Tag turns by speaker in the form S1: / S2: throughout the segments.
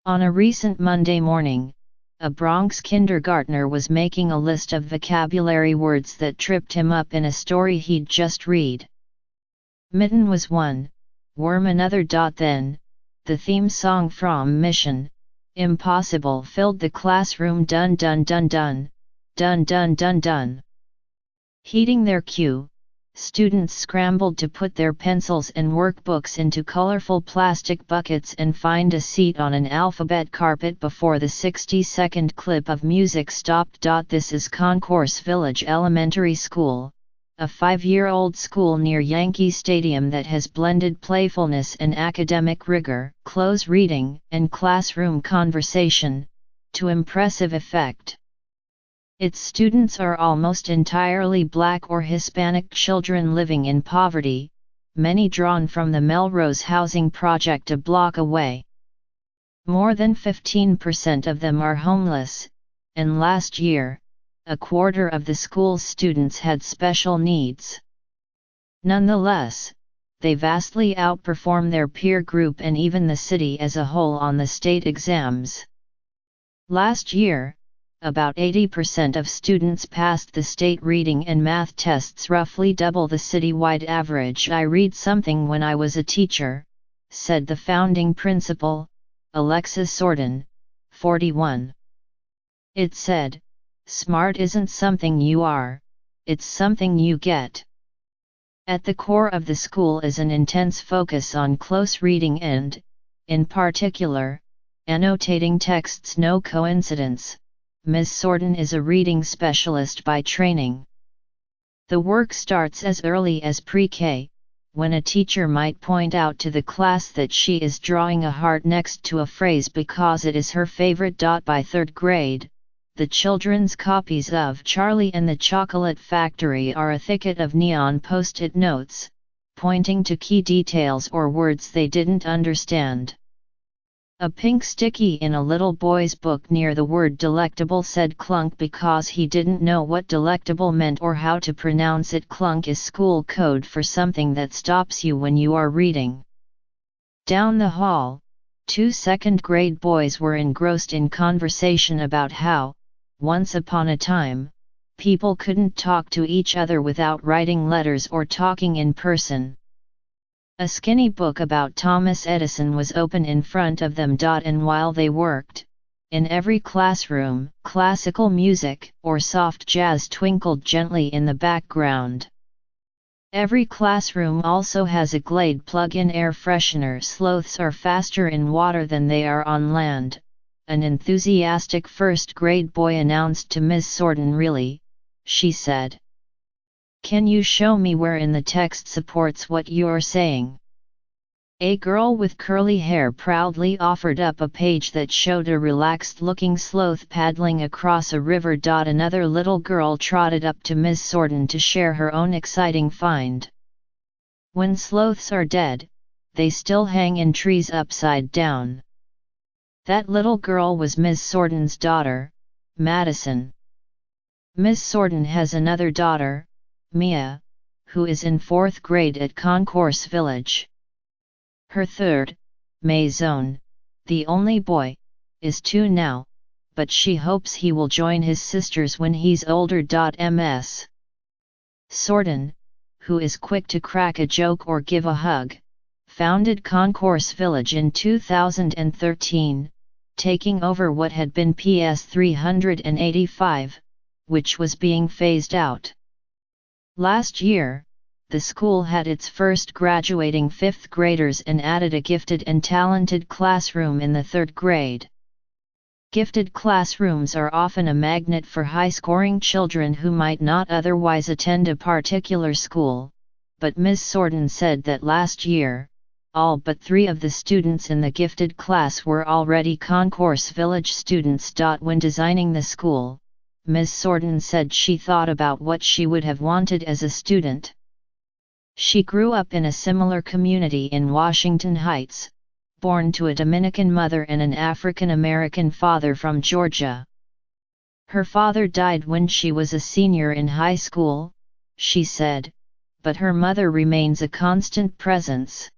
S1: On a recent Monday morning, a Bronx kindergartner was making a list of vocabulary words that tripped him up in a story he'd just read. Mitten was one, worm another. Then, the theme song from Mission Impossible filled the classroom. Dun dun dun dun, dun dun dun dun. Heeding their cue, students scrambled to put their pencils and workbooks into colorful plastic buckets and find a seat on an alphabet carpet before the 60-second clip of music stopped. This is Concourse Village Elementary School, a 5-year-old school near Yankee Stadium that has blended playfulness and academic rigor, close reading, and classroom conversation, to impressive effect. Its students are almost entirely Black or Hispanic children living in poverty, many drawn from the Melrose housing project a block away. More than 15% of them are homeless, and last year, a quarter of the school's students had special needs. Nonetheless, they vastly outperform their peer group and even the city as a whole on the state exams. Last year, about 80% of students passed the state reading and math tests, roughly double the citywide average. I read something when I was a teacher, said the founding principal, Alexis Sorden, 41. It said, "Smart isn't something you are, it's something you get." At the core of the school is an intense focus on close reading and, in particular, annotating texts. No coincidence, Ms. Sorden is a reading specialist by training. The work starts as early as pre-K, when a teacher might point out to the class that she is drawing a heart next to a phrase because it is her favorite. By third grade, the children's copies of Charlie and the Chocolate Factory are a thicket of neon post-it notes, pointing to key details or words they didn't understand. A pink sticky in a little boy's book near the word delectable said clunk because he didn't know what delectable meant or how to pronounce it. Clunk is school code for something that stops you when you are reading. Down the hall, 2 second-grade boys were engrossed in conversation about how, once upon a time, people couldn't talk to each other without writing letters or talking in person. A skinny book about Thomas Edison was open in front of them. And while they worked, in every classroom, classical music or soft jazz twinkled gently in the background. Every classroom also has a Glade plug-in air freshener. Sloths are faster in water than they are on land, an enthusiastic first-grade boy announced to Ms. Sorden. Really? She said. Can you show me where in the text supports what you're saying? A girl with curly hair proudly offered up a page that showed a relaxed-looking sloth paddling across a river. Another little girl trotted up to Ms. Sorden to share her own exciting find. When sloths are dead, they still hang in trees upside down. That little girl was Ms. Sorden's daughter, Madison. Ms. Sorden has another daughter, Mia, who is in 4th grade at Concourse Village. Her third, Maison, the only boy, is 2 now, but she hopes he will join his sisters when he's older. Ms. Sorden, who is quick to crack a joke or give a hug, founded Concourse Village in 2013, taking over what had been PS 385, which was being phased out. Last year, the school had its first graduating 5th graders and added a gifted and talented classroom in the 3rd grade. Gifted classrooms are often a magnet for high-scoring children who might not otherwise attend a particular school, but Ms. Sorden said that last year, all but 3 of the students in the gifted class were already Concourse Village students. When designing the school, Ms. Sorden said she thought about what she would have wanted as a student. She grew up in a similar community in Washington Heights, born to a Dominican mother and an African American father from Georgia. Her father died when she was a senior in high school, she said, but her mother remains a constant presence.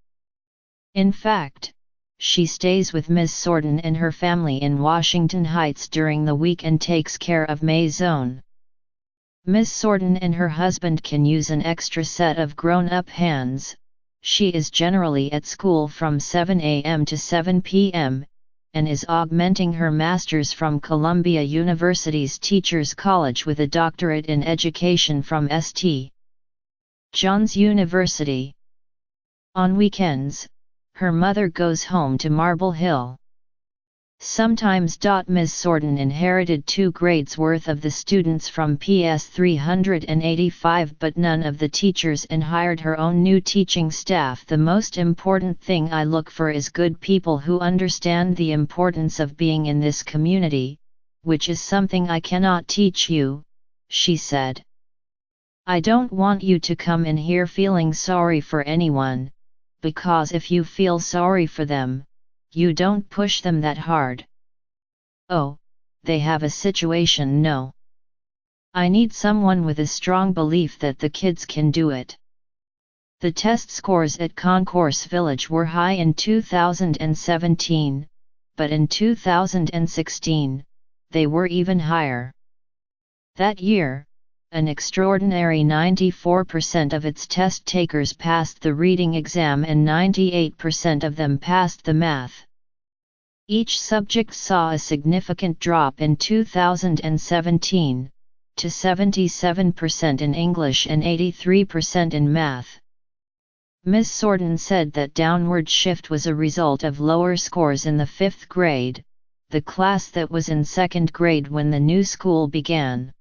S1: In fact, she stays with Ms. Sorton and her family in Washington Heights during the week and takes care of May's own. Ms. Sorton and her husband can use an extra set of grown-up hands. She is generally at school from 7 a.m. to 7 p.m., and is augmenting her master's from Columbia University's Teachers College with a doctorate in education from St. John's University. On weekends, her mother goes home to Marble Hill. Sometimes. Ms. Sorton inherited 2 grades worth of the students from PS 385, but none of the teachers, and hired her own new teaching staff. The most important thing I look for is good people who understand the importance of being in this community, which is something I cannot teach you, she said. I don't want you to come in here feeling sorry for anyone, because if you feel sorry for them, you don't push them that hard. Oh, they have a situation. No. I need someone with a strong belief that the kids can do it. The test scores at Concourse Village were high in 2017, but in 2016, they were even higher. That year, an extraordinary 94% of its test takers passed the reading exam and 98% of them passed the math. Each subject saw a significant drop in 2017, to 77% in English and 83% in math. Ms. Sorton said that downward shift was a result of lower scores in the 5th grade, the class that was in 2nd grade when the new school began.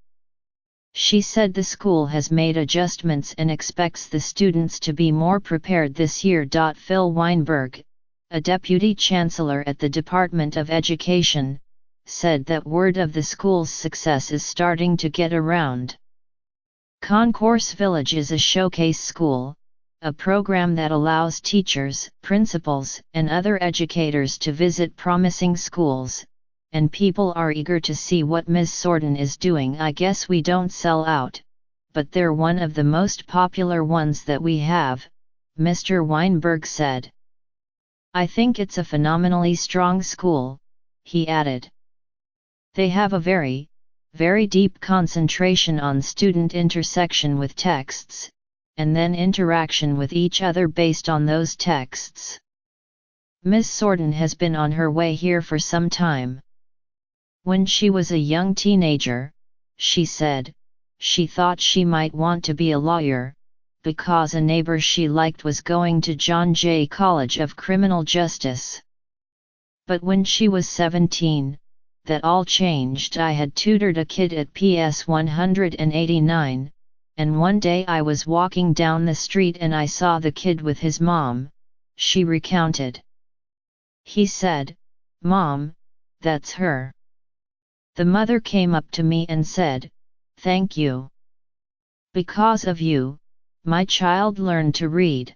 S1: She said the school has made adjustments and expects the students to be more prepared this year. Phil Weinberg, a deputy chancellor at the Department of Education, said that word of the school's success is starting to get around. Concourse Village is a showcase school, a program that allows teachers, principals, and other educators to visit promising schools, and people are eager to see what Ms. Sorton is doing. I guess we don't sell out, but they're one of the most popular ones that we have, Mr. Weinberg said. I think it's a phenomenally strong school, he added. They have a very, very deep concentration on student intersection with texts, and then interaction with each other based on those texts. Ms. Sorton has been on her way here for some time. When she was a young teenager, she said, she thought she might want to be a lawyer, because a neighbor she liked was going to John Jay College of Criminal Justice. But when she was 17, that all changed. I had tutored a kid at PS 189, and one day I was walking down the street and I saw the kid with his mom, she recounted. He said, "Mom, that's her." The mother came up to me and said, "Thank you. Because of you, my child learned to read."